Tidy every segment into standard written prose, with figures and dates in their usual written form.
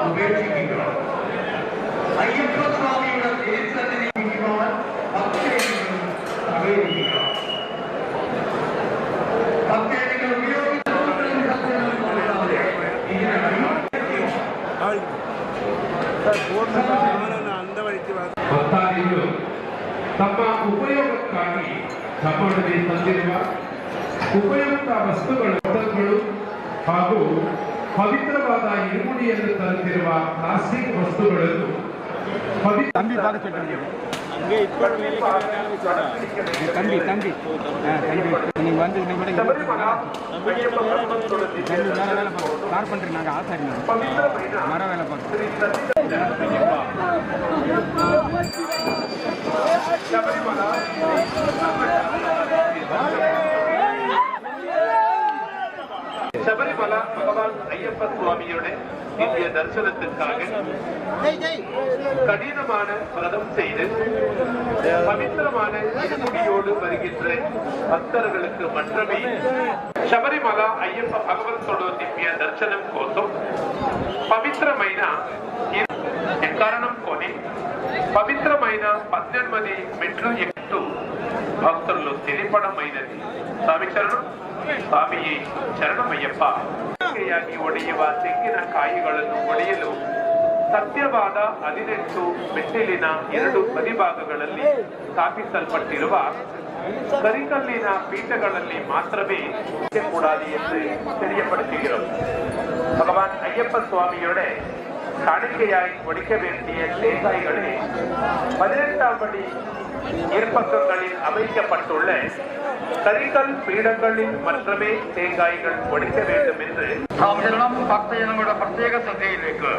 ഉപേക്ഷിക്കുക. അയ്യപ്പസ്വാമിയുടെ ദേശത്തിരിക്കുവാൻ ഭക്തജനങ്ങൾ സഹകരിക്കുക. ഭക്തജനങ്ങൾ ಭಕ್ತಾದಿಗಳು ತಮ್ಮ ಉಪಯೋಗಕ್ಕಾಗಿ ತಮ್ಮೊಡನೆ ತಂದಿರುವ ಉಪಯುಕ್ತ ವಸ್ತುಗಳು ಹಾಗೂ ಪವಿತ್ರವಾದ ಇರುಮುಡಿಯನ್ನು ತರುತ್ತಿರುವ ಪ್ಲಾಸ್ಟಿಕ್ ವಸ್ತುಗಳನ್ನು ശബരിമല ഭഗവാൻ അയ്യപ്പ സ്വാമിയുടെ ദിവ്യ ദർശനത്തിற்காக கடினமான விரதம் செய்து பவித்திரமான இருமுடியோடு வருகின்ற భక్తர்களுக்கு மட்டுமே శబరిమల అయ్యప్ప భగవంతుడు దివ్య దర్శనం కోసం పవిత్రమైన కారణం కొని పవిత్రమైన 18 మెట్లు ఎక్కుతూ భక్తులు తెలిపడమైనది. స్వామి శరణం, ಸ್ವಾಮಿಯೇ ಶರಣಮಯ್ಯಪ್ಪ. ಒಡೆಯುವ ತೆಂಗಿನ ಕಾಯಿಗಳನ್ನು ಒಡೆಯಲು ಸತ್ಯವಾದ 18 ಮೆಟ್ಟಿಲಿನ 2 ಬದಿಭಾಗಗಳಲ್ಲಿ ಸ್ಥಾಪಿಸಲ್ಪಟ್ಟಿರುವ ಕರಿಕಲ್ಲಿನ ಪೀಠಗಳಲ್ಲಿ ಮಾತ್ರವೇ ಕೂಡಾது என்று தெரியப்படுத்துகிறோம். பகவான் ஐயப்ப சுவாமியோட காணிக்கையாய் ஒடிக்க வேண்டிய தேங்காய்களே 18ஆம் படி இருபக்கங்களில் அமைக்கப்பட்டுள்ள கரிக்கல் பீடங்களில் மட்டுமே தேங்காய்கள் ஒடிக்க வேண்டும் என்று ഭക്തജനങ്ങളുടെ പ്രത്യേക ശ്രദ്ധയിലേക്ക്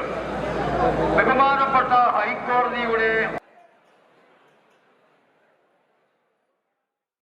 ബഹുമാനപ്പെട്ട ഹൈക്കോടതിയുടെ